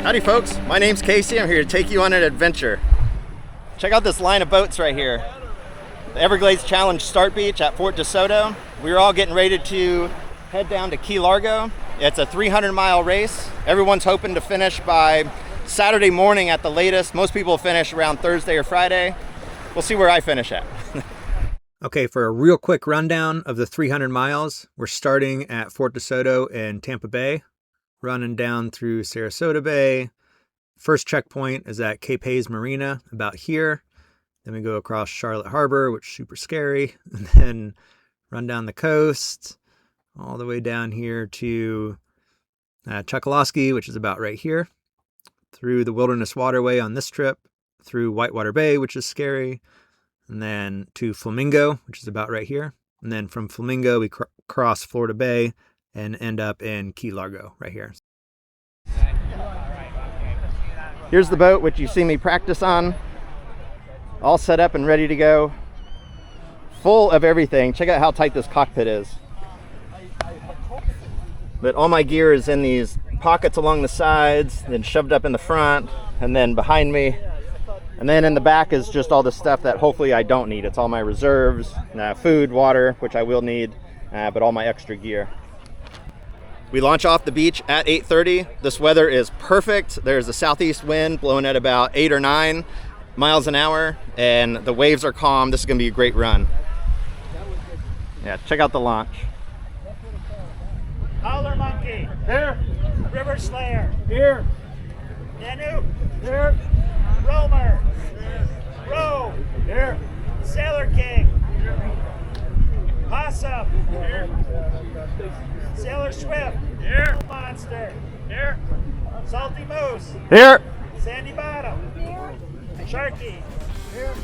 Howdy folks, my name's Casey. I'm here to take you on an adventure. Check out this line of boats right here. The Everglades Challenge Start Beach at Fort Desoto. We're all getting ready to head down to Key Largo. It's a 300-mile race. Everyone's hoping to finish by Saturday morning at the latest. Most people finish around Thursday or Friday. We'll see where I finish at. Okay, for a real quick rundown of the 300 miles, we're starting at Fort Desoto in Tampa Bay, running down through Sarasota Bay. First checkpoint is at Cape Haze Marina, about here. Then we go across Charlotte Harbor, which is super scary, and then run down the coast, all the way down here to Chokoloskee, which is about right here, through the Wilderness Waterway on this trip, through Whitewater Bay, which is scary, and then to Flamingo, which is about right here. And then from Flamingo, we cross Florida Bay and end up in Key Largo right here. Here's the boat which you see me practice on. All set up and ready to go. Full of everything. Check out how tight this cockpit is. But all my gear is in these pockets along the sides, then shoved up in the front, and then behind me. And then in the back is just all the stuff that hopefully I don't need. It's all my reserves, food, water, which I will need, but all my extra gear. We launch off the beach at 8:30. This weather is perfect. There's a southeast wind blowing at about 8 or 9 miles an hour, and the waves are calm. This is gonna be a great run. Yeah, check out the launch. Howler Monkey. Here. River Slayer. Here. Nanu. Here. Romer. Roe. Here. Sailor King. Possum. Here. Sailor Swift. Here. Monster. Here. Salty Moose. Here. Sandy Bottom. Sharky. Here.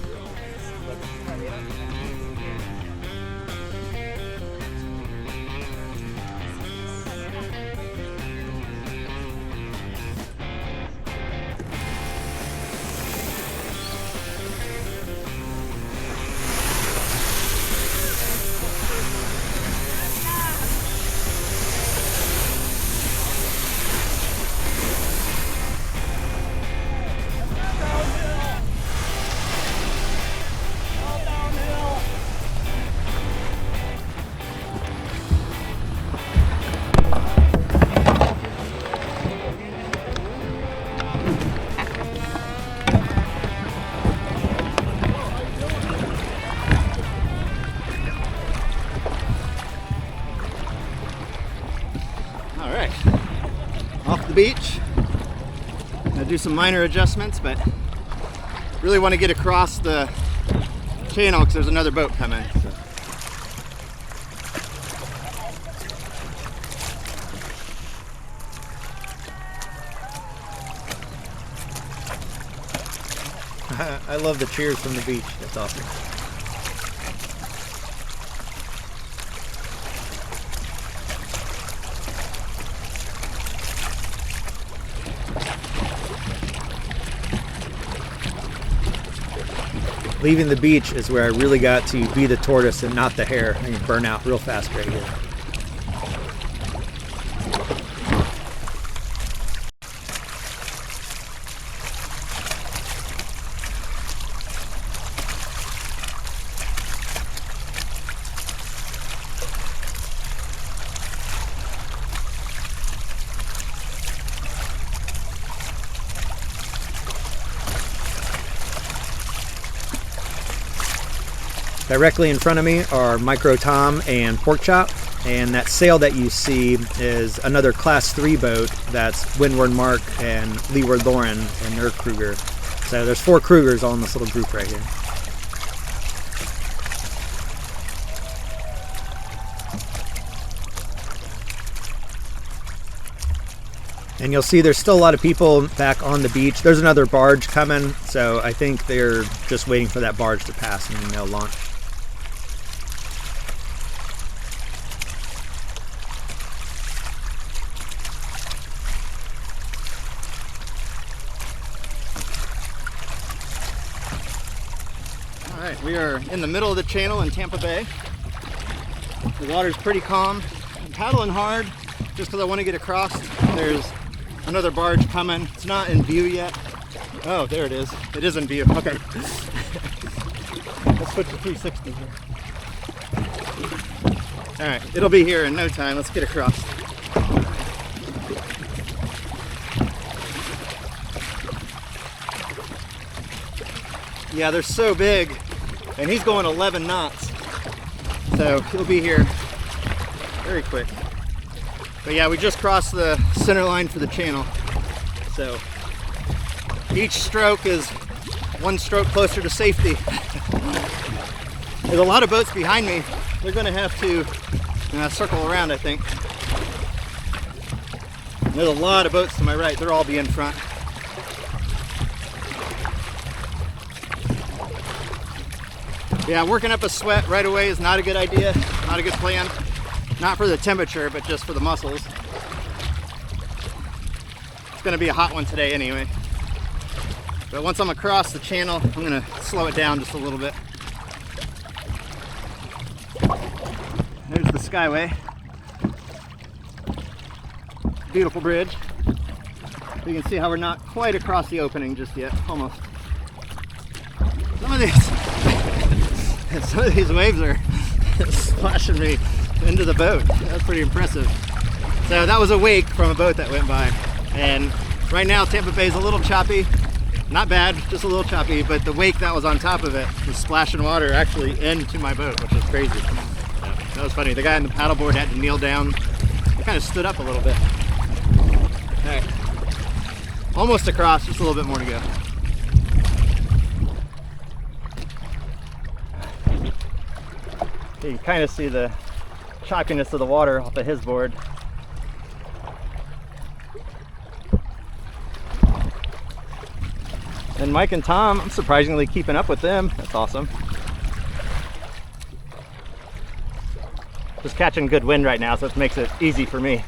Off the beach. I'll do some minor adjustments, but really want to get across the channel because there's another boat coming. So. I love the cheers from the beach. That's awesome. Leaving the beach is where I really got to be the tortoise and not the hare. I can burn out real fast right here. Directly in front of me are MicroTom and Porkchop, and that sail that you see is another Class 3 boat. That's Windward Mark and Leeward Lauren and their Kruger. So there's 4 Krugers all in this little group right here. And you'll see there's still a lot of people back on the beach. There's another barge coming, so I think they're just waiting for that barge to pass and then they'll launch. All right, we are in the middle of the channel in Tampa Bay. The water's pretty calm. I'm paddling hard just because I want to get across. There's another barge coming. It's not in view yet. Oh, there it is. It is in view. Okay. Let's switch to 360 here. All right, it'll be here in no time. Let's get across. Yeah, they're so big, and he's going 11 knots. So he'll be here very quick. But yeah, we just crossed the center line for the channel. So each stroke is one stroke closer to safety. There's a lot of boats behind me. They're gonna have to circle around, I think. And there's a lot of boats to my right. They'll all be in front. Yeah, working up a sweat right away is not a good idea, not a good plan. Not for the temperature, but just for the muscles. It's gonna be a hot one today anyway. But once I'm across the channel, I'm gonna slow it down just a little bit. There's the Skyway. Beautiful bridge. You can see how we're not quite across the opening just yet, almost. Some of these waves are splashing me into the boat. That's pretty impressive. So that was a wake from a boat that went by. And right now Tampa Bay is a little choppy. Not bad, just a little choppy, but the wake that was on top of it was splashing water actually into my boat, which is crazy. That was funny. The guy on the paddleboard had to kneel down. He kind of stood up a little bit. All right, almost across, just a little bit more to go. You can kind of see the choppiness of the water off of his board. And Mike and Tom, I'm surprisingly keeping up with them. That's awesome. Just catching good wind right now, so it makes it easy for me.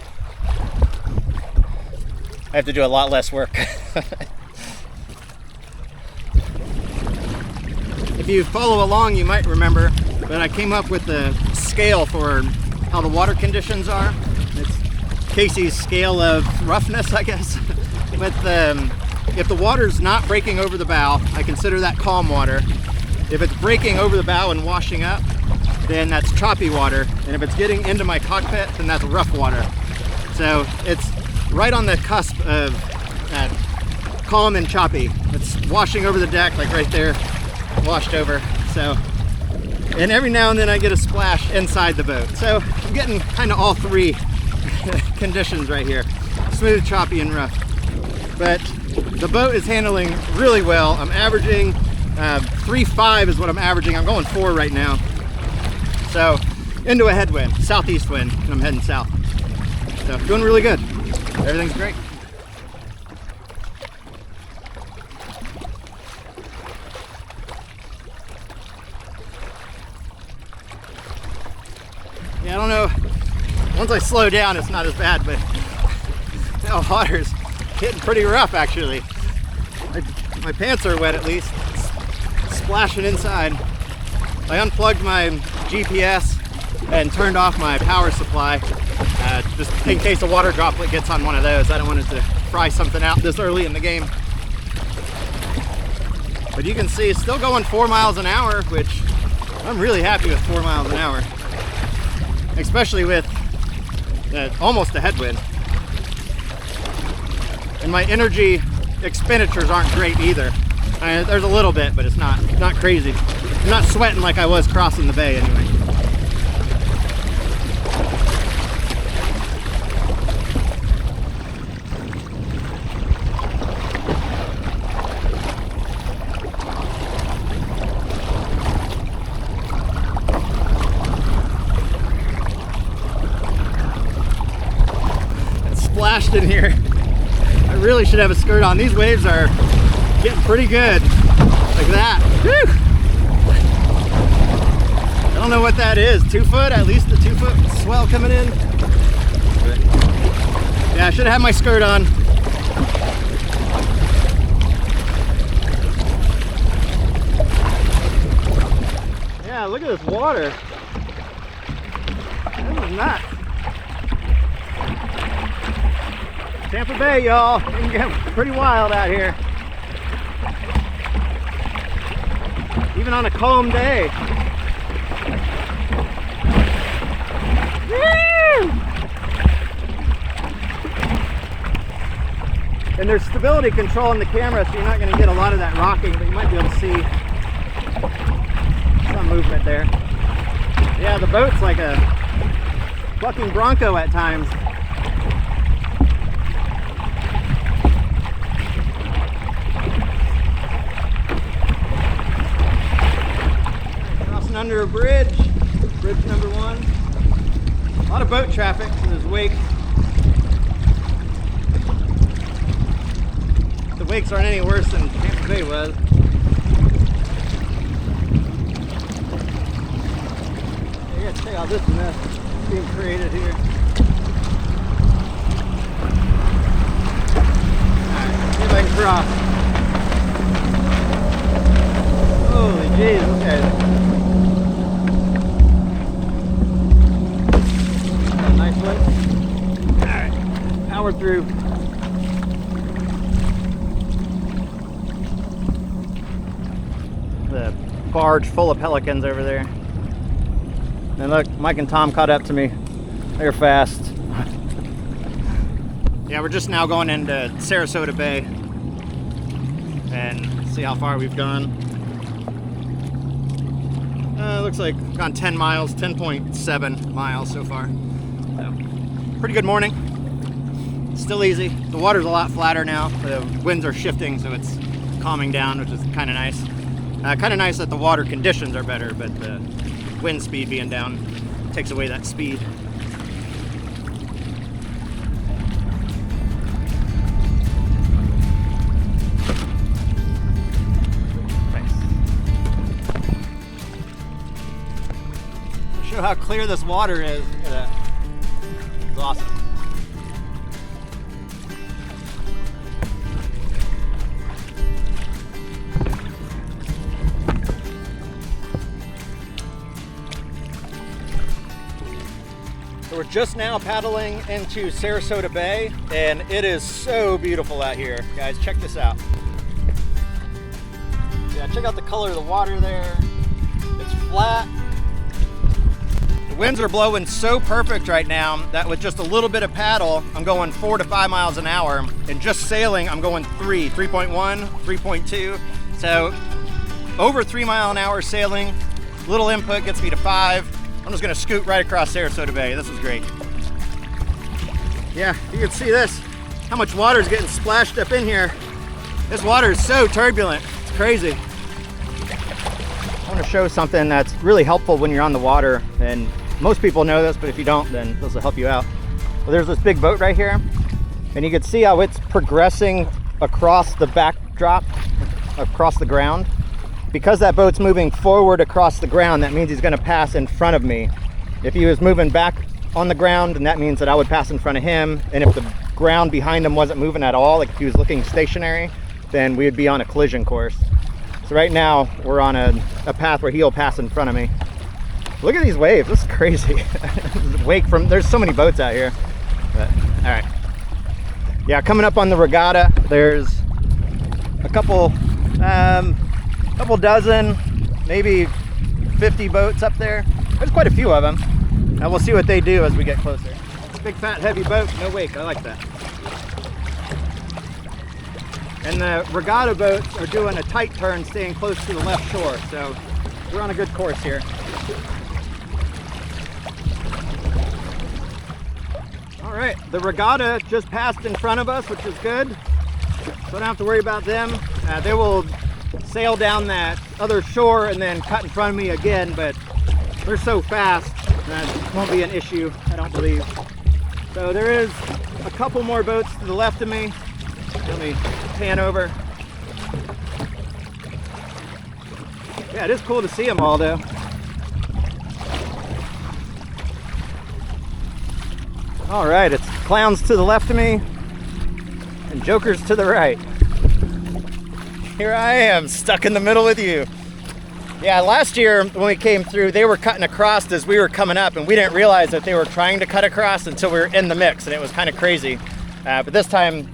I have to do a lot less work. If you follow along, you might remember that I came up with the scale for how the water conditions are. It's Casey's scale of roughness, I guess. But if the water's not breaking over the bow, I consider that calm water. If it's breaking over the bow and washing up, then that's choppy water. And if it's getting into my cockpit, then that's rough water. So it's right on the cusp of calm and choppy. It's washing over the deck, like right there, washed over. So, and every now and then I get a splash inside the boat. So I'm getting kind of all three conditions right here. Smooth, choppy, and rough. But the boat is handling really well. I'm averaging 3.5 is what I'm averaging. I'm going 4 right now. So into a headwind, southeast wind, and I'm heading south. So doing really good. Everything's great. Yeah, I don't know. Once I slow down, it's not as bad, but the water's getting pretty rough actually. My pants are wet at least. It's splashing inside. I unplugged my GPS and turned off my power supply just in case a water droplet gets on one of those. I don't want it to fry something out this early in the game. But you can see it's still going 4 miles an hour, which I'm really happy with 4 miles an hour. Especially with almost a headwind. And my energy expenditures aren't great either. There's a little bit, but it's not crazy. I'm not sweating like I was crossing the bay anyway. It's splashed in here. I really should have a skirt on. These waves are getting pretty good. Like that. Whew. I don't know what that is. 2 foot? At least a 2 foot swell coming in. But yeah, I should have had my skirt on. Yeah, look at this water. This is not. Tampa Bay, y'all. It can get pretty wild out here. Even on a calm day. Woo! And there's stability control in the camera, so you're not going to get a lot of that rocking, but you might be able to see some movement there. Yeah, the boat's like a fucking Bronco at times. Crossing under a bridge, bridge number 1. A lot of boat traffic, so there's wakes. The wakes aren't any worse than Tampa Bay was. You gotta check out this mess being created here. Alright, see if I can cross. Holy jeez, okay. Got a nice one. Alright, power through. The barge full of pelicans over there. And look, Mike and Tom caught up to me. They're fast. Yeah, we're just now going into Sarasota Bay and see how far we've gone. Looks like we've gone 10 miles, 10.7 miles so far. So, pretty good morning. Still easy. The water's a lot flatter now. The winds are shifting, so it's calming down, which is kind of nice. Kind of nice that the water conditions are better, but the wind speed being down takes away that speed. Nice. Show how clear this water is. Look at that. It's awesome. So we're just now paddling into Sarasota Bay, and it is so beautiful out here. Guys, check this out. Yeah, check out the color of the water there. It's flat. The winds are blowing so perfect right now that with just a little bit of paddle, I'm going 4 to 5 miles an hour, and just sailing, I'm going 3.1, 3.2. So over 3 mile an hour sailing, little input gets me to 5. I'm just gonna scoot right across Sarasota Bay. This is great. Yeah, you can see this, how much water is getting splashed up in here. This water is so turbulent, it's crazy. I wanna show something that's really helpful when you're on the water, and most people know this, but if you don't, then this will help you out. Well, there's this big boat right here, and you can see how it's progressing across the backdrop, across the ground. Because that boat's moving forward across the ground, that means he's gonna pass in front of me. If he was moving back on the ground, then that means that I would pass in front of him. And if the ground behind him wasn't moving at all, like if he was looking stationary, then we would be on a collision course. So right now, we're on a path where he'll pass in front of me. Look at these waves, this is crazy. There's so many boats out here. But, all right. Yeah, coming up on the regatta, there's a couple dozen, maybe 50 boats up there. There's quite a few of them. And we'll see what they do as we get closer. Big fat heavy boat, no wake, I like that. And the regatta boats are doing a tight turn, staying close to the left shore. So we're on a good course here. All right, the regatta just passed in front of us, which is good. So I don't have to worry about them. They will sail down that other shore and then cut in front of me again, but they're so fast that won't be an issue, I don't believe. So there is a couple more boats to the left of me. Let me pan over. Yeah, it is cool to see them all though. All right, it's clowns to the left of me and jokers to the right. Here I am, stuck in the middle with you. Yeah, last year when we came through, they were cutting across as we were coming up, and we didn't realize that they were trying to cut across until we were in the mix, and it was kind of crazy. But this time,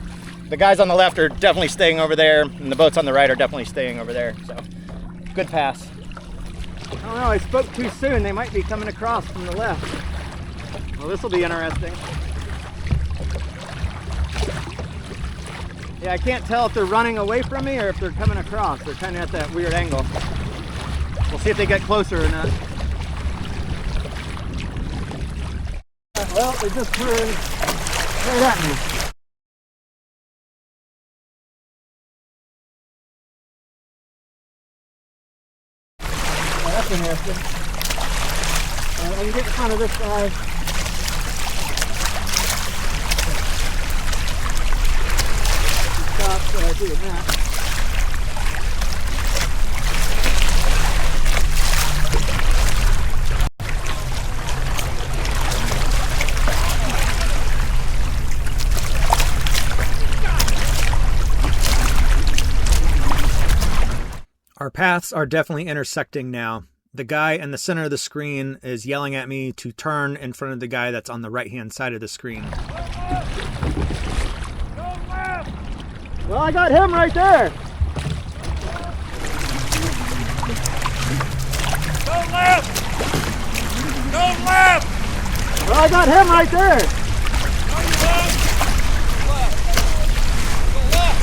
the guys on the left are definitely staying over there, and the boats on the right are definitely staying over there. So, good pass. I don't know, I spoke too soon. They might be coming across from the left. Well, this will be interesting. Yeah, I can't tell if they're running away from me or if they're coming across. They're kind of at that weird angle. We'll see if they get closer or not. Well, they just turned right at me. Oh, that's interesting. I can get in front of this guy. Stop doing that. Our paths are definitely intersecting now. The guy in the center of the screen is yelling at me to turn in front of the guy that's on the right-hand side of the screen. Well, I got him right there. Go left! Go left! Well, I got him right there.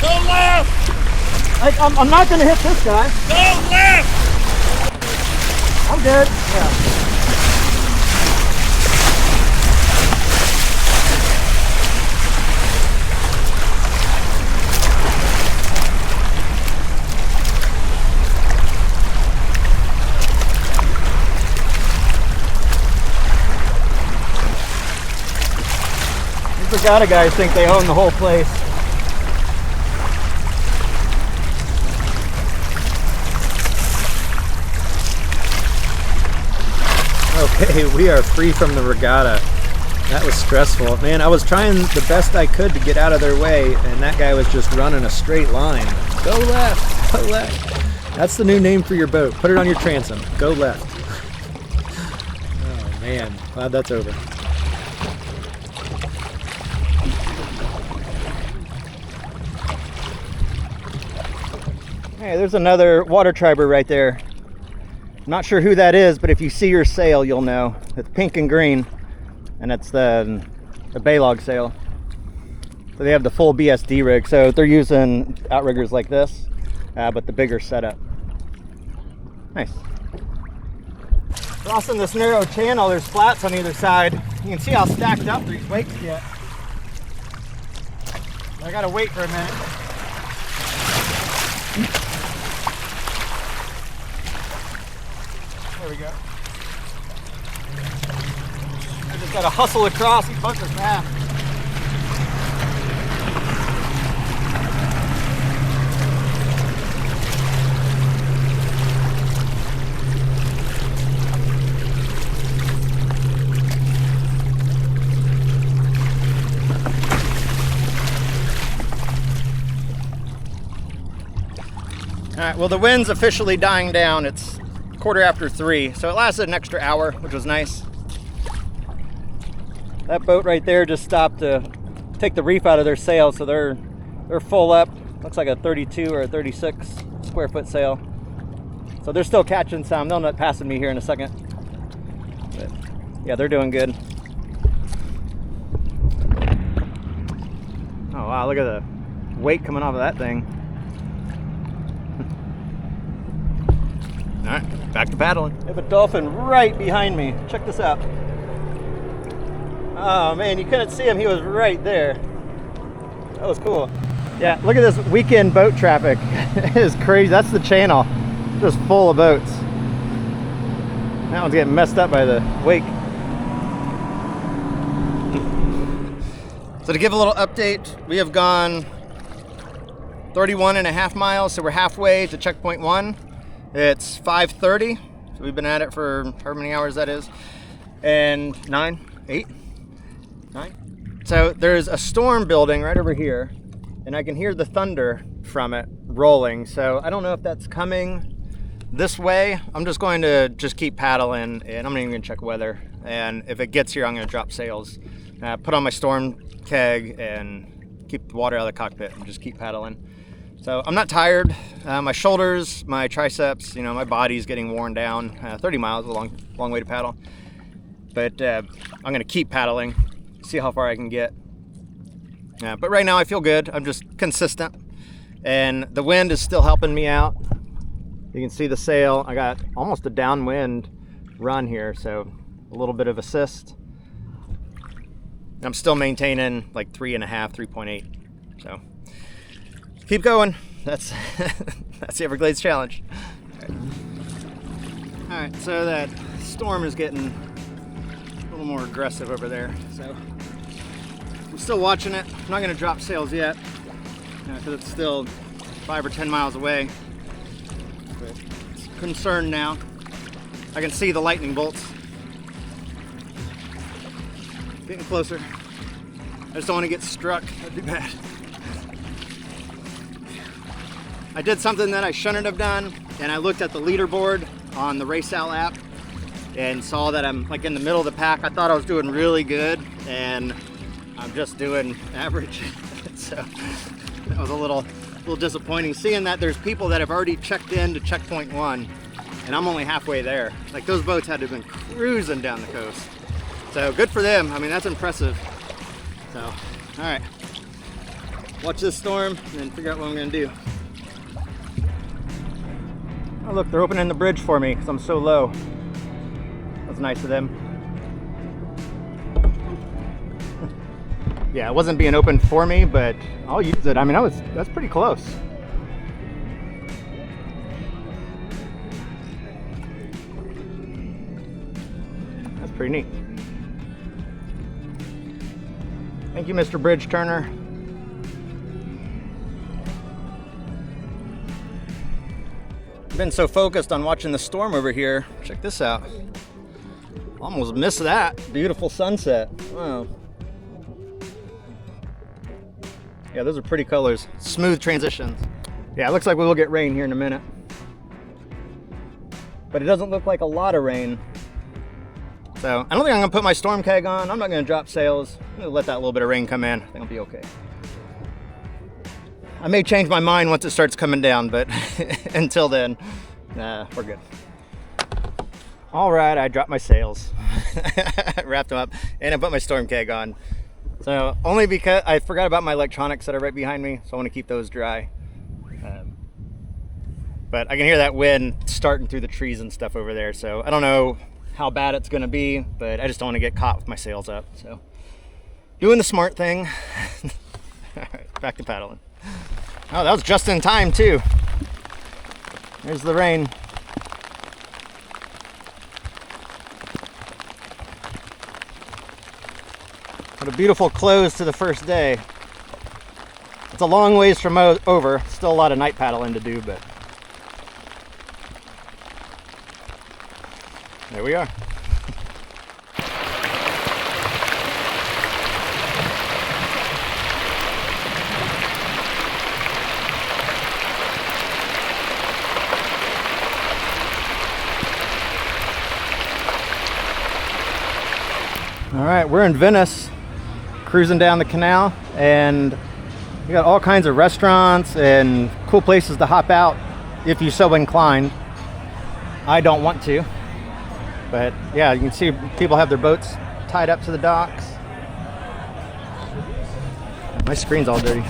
Go left! I'm not going to hit this guy. Go left! I'm good. Yeah. These regatta guys think they own the whole place. Okay, we are free from the regatta. That was stressful. Man, I was trying the best I could to get out of their way, and that guy was just running a straight line. Go left, go left. That's the new name for your boat. Put it on your transom. Go left. Oh man, glad that's over. Hey, there's another water triber right there. I'm not sure who that is, but if you see your sail, you'll know. It's pink and green, and it's the Baylog sail. So they have the full BSD rig, so they're using outriggers like this, but the bigger setup. Nice. Crossing this narrow channel, there's flats on either side. You can see how stacked up these wakes get. I gotta wait for a minute. There we go. I just gotta hustle across. These boats are fast. All right, well, the wind's officially dying down. It's 3:15, so it lasted an extra hour, which was nice. That boat right there just stopped to take the reef out of their sail, so they're full up. Looks like a 32 or a 36 square foot sail. So they're still catching some. They'll end up passing me here in a second. But yeah, they're doing good. Oh wow, look at the weight coming off of that thing. All right, back to paddling. I have a dolphin right behind me. Check this out. Oh man, you couldn't see him. He was right there. That was cool. Yeah, look at this weekend boat traffic. It is crazy. That's the channel. Just full of boats. That one's getting messed up by the wake. So to give a little update, we have gone 31.5 miles, so we're halfway to checkpoint 1. It's 5:30, so we've been at it for however many hours that is, and 9. So there's a storm building right over here, and I can hear the thunder from it rolling, so I don't know if that's coming this way. I'm just going to keep paddling, and I'm not even gonna check weather, and if it gets here, I'm gonna drop sails, put on my storm keg, and keep the water out of the cockpit and just keep paddling. So I'm not tired. My shoulders, my triceps, you know, my body's getting worn down. 30 miles is a long way to paddle. But I'm gonna keep paddling, see how far I can get. But right now I feel good. I'm just consistent. And the wind is still helping me out. You can see the sail. I got almost a downwind run here, so a little bit of assist. I'm still maintaining like 3.5, 3.8. So keep going. That's that's the Everglades challenge. All right, so that storm is getting a little more aggressive over there. So I'm still watching it. I'm not going to drop sails yet because it's still 5 or 10 miles away. But it's a concern now. I can see the lightning bolts getting closer. I just don't want to get struck. That'd be bad. I did something that I shouldn't have done, and I looked at the leaderboard on the RaceAl app and saw that I'm like in the middle of the pack. I thought I was doing really good, and I'm just doing average. So that was a little disappointing, seeing that there's people that have already checked in to checkpoint 1, and I'm only halfway there. Like, those boats had to have been cruising down the coast. So good for them. I mean, that's impressive. So, all right, watch this storm and figure out what I'm gonna do. Oh look, they're opening the bridge for me because I'm so low. That's nice of them. Yeah, it wasn't being opened for me, but I'll use it. I mean, that's pretty close. That's pretty neat. Thank you, Mr. Bridge Turner. I've been so focused on watching the storm over here. Check this out. Almost missed that. Beautiful sunset. Wow. Yeah, those are pretty colors. Smooth transitions. Yeah, it looks like we will get rain here in a minute. But it doesn't look like a lot of rain. So I don't think I'm gonna put my storm keg on. I'm not gonna drop sails. I'm gonna let that little bit of rain come in. I think I'll be okay. I may change my mind once it starts coming down, but until then, we're good. All right, I dropped my sails. Wrapped them up, and I put my storm keg on. So only because I forgot about my electronics that are right behind me, so I want to keep those dry. But I can hear that wind starting through the trees and stuff over there, so I don't know how bad it's gonna be, but I just don't want to get caught with my sails up. So doing the smart thing. All right, back to paddling. Oh, that was just in time too. There's the rain. What a beautiful close to the first day. It's a long ways from over. Still a lot of night paddling to do, but there we are. All right, we're in Venice, cruising down the canal, and we got all kinds of restaurants and cool places to hop out if you so inclined. I don't want to, but yeah, you can see people have their boats tied up to the docks. My screen's all dirty.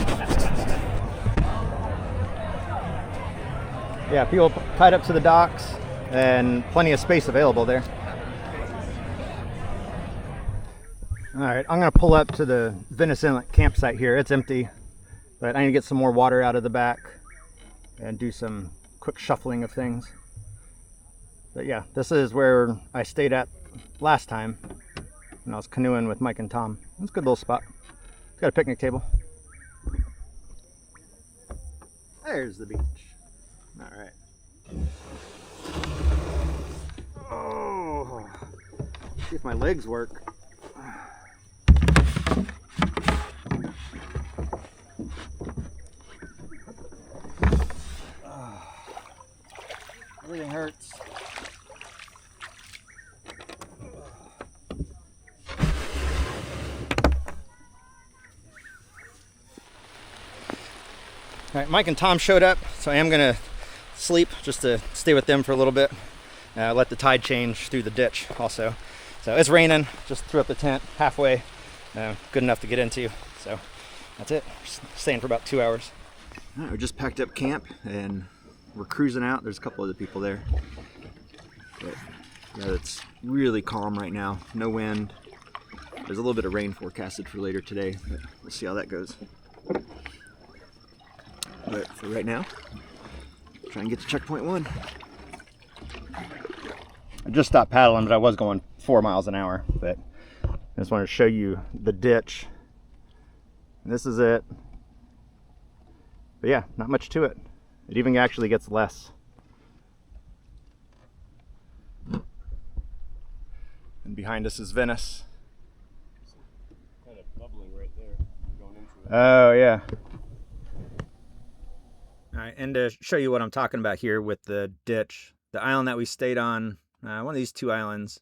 Yeah, people tied up to the docks and plenty of space available there. All right, I'm gonna pull up to the Venice Inlet campsite here. It's empty, but I need to get some more water out of the back and do some quick shuffling of things. But yeah, this is where I stayed at last time when I was canoeing with Mike and Tom. It's a good little spot. It's got a picnic table. There's the beach. All right. Oh, see if my legs work. Everything hurts. right, Mike and Tom showed up, so I am gonna sleep just to stay with them for a little bit. Let the tide change through the ditch also. So it's raining, just threw up the tent halfway, good enough to get into. So that's it, staying for about 2 hours. All right, we just packed up camp and we're cruising out. There's a couple other people there. But yeah, it's really calm right now, no wind. There's a little bit of rain forecasted for later today, but we'll see how that goes. But for right now, try and get to checkpoint 1. I just stopped paddling, but I was going 4 miles an hour. But I just wanted to show you the ditch. This is it. But yeah, not much to it. It even actually gets less. And behind us is Venice. Kind of bubbling right there, going into it. Oh yeah. All right, and to show you what I'm talking about here with the ditch, the island that we stayed on, one of these 2 islands,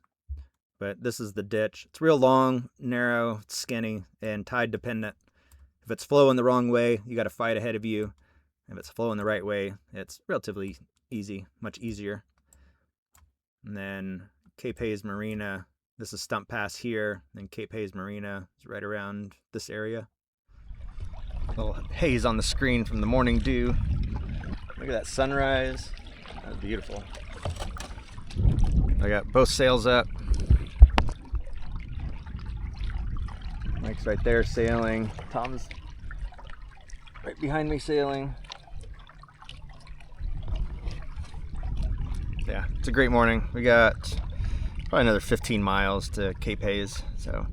but this is the ditch. It's real long, narrow, skinny, and tide dependent. If it's flowing the wrong way, you got to fight ahead of you. If it's flowing the right way, it's relatively easy, much easier. And then Cape Haze Marina, this is Stump Pass here, and Cape Haze Marina is right around this area. Little haze on the screen from the morning dew. Look at that sunrise. That was beautiful. I got both sails up. Mike's right there sailing. Tom's right behind me sailing. Yeah, it's a great morning. We got probably another 15 miles to Cape Haze, so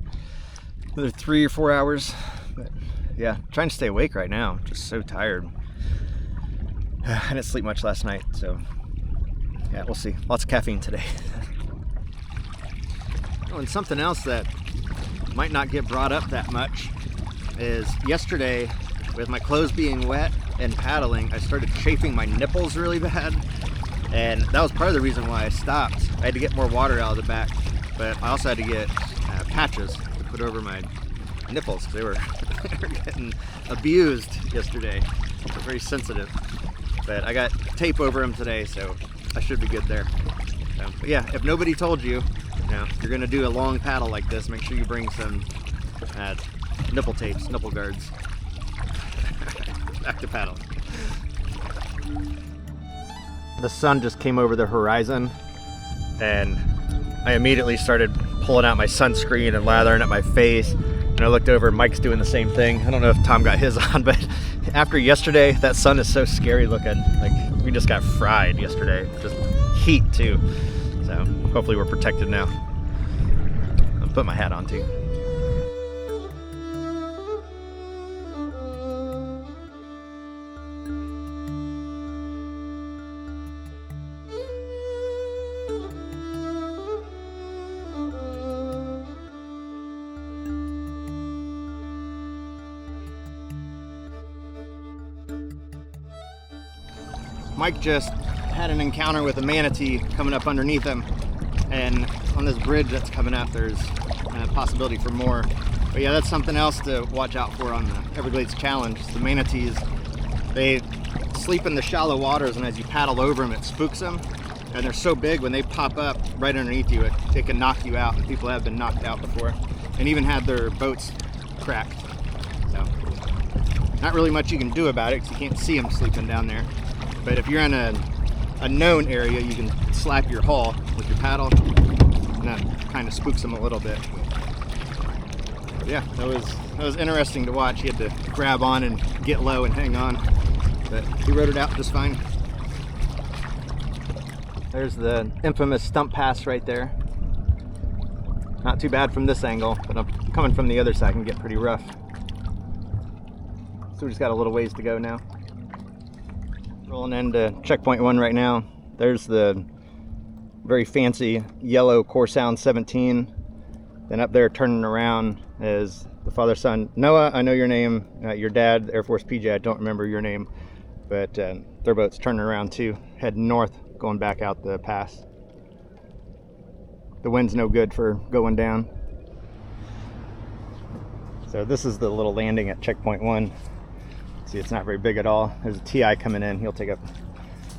another 3 or 4 hours. But yeah, trying to stay awake right now. Just so tired. I didn't sleep much last night, so yeah, we'll see. Lots of caffeine today. Oh, and something else that might not get brought up that much is yesterday, with my clothes being wet and paddling, I started chafing my nipples really bad, and that was part of the reason why I stopped. I had to get more water out of the back, but I also had to get patches to put over my nipples. They were getting abused yesterday. They're very sensitive, but I got tape over them today, so I should be good there. But yeah, if nobody told you, if you're gonna do a long paddle like this, make sure you bring some nipple tapes, nipple guards. Back to paddle. The sun just came over the horizon, and I immediately started pulling out my sunscreen and lathering at my face. And I looked over and Mike's doing the same thing. I don't know if Tom got his on, but after yesterday, that sun is so scary looking. Like, we just got fried yesterday. Just heat too. So hopefully we're protected now. I'll put my hat on too. Mike just had an encounter with a manatee coming up underneath him, and on this bridge that's coming up, there's a possibility for more. But yeah, that's something else to watch out for on the Everglades Challenge. The manatees, they sleep in the shallow waters, and as you paddle over them, it spooks them. And they're so big, when they pop up right underneath you, it can knock you out. And people have been knocked out before, and even had their boats cracked. So, not really much you can do about it, because you can't see them sleeping down there. But if you're in a known area, you can slap your hull with your paddle, and that kind of spooks them a little bit. But yeah, that was interesting to watch. He had to grab on and get low and hang on, but he rode it out just fine. There's the infamous Stump Pass right there. Not too bad from this angle, but I'm coming from the other side, can get pretty rough. So we just got a little ways to go now. Rolling into checkpoint 1 right now. There's the very fancy yellow Core Sound 17. Then up there turning around is the father-son. Noah, I know your name. Your dad, Air Force PJ, I don't remember your name. But their boat's turning around too, heading north, going back out the pass. The wind's no good for going down. So this is the little landing at checkpoint 1. See, it's not very big at all. There's a TI coming in. He'll take up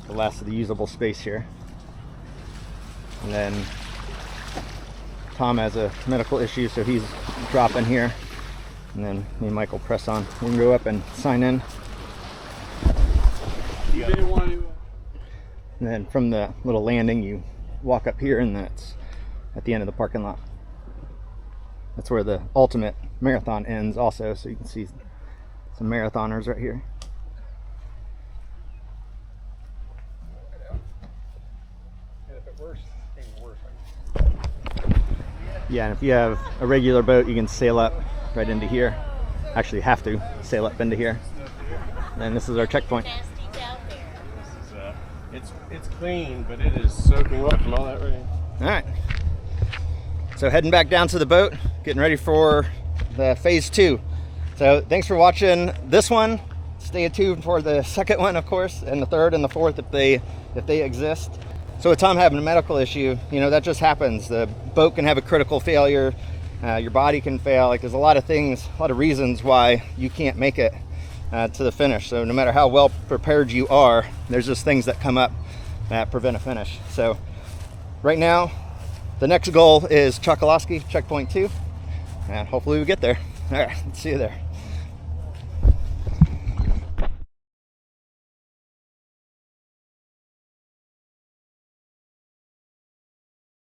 the last of the usable space here. And then Tom has a medical issue, so he's dropping here. And then me and Mike will press on. We can go up and sign in. You didn't want to. And then from the little landing, you walk up here, and that's at the end of the parking lot. That's where the ultimate marathon ends also, so you can see some marathoners right here. And if it works, it's even worse. Yeah, and if you have a regular boat, you can sail up right into here. Actually, have to sail up into here. And this is our checkpoint. It's clean, but it is soaking wet from all that rain. All right. So heading back down to the boat, getting ready for the phase 2. So thanks for watching this one. Stay tuned for the second one, of course, and the third and the fourth if they exist. So with Tom having a medical issue, you know, that just happens. The boat can have a critical failure. Your body can fail. Like, there's a lot of things, a lot of reasons why you can't make it to the finish. So no matter how well prepared you are, there's just things that come up that prevent a finish. So right now, the next goal is Chokoloskee, checkpoint 2, and hopefully we get there. All right, see you there.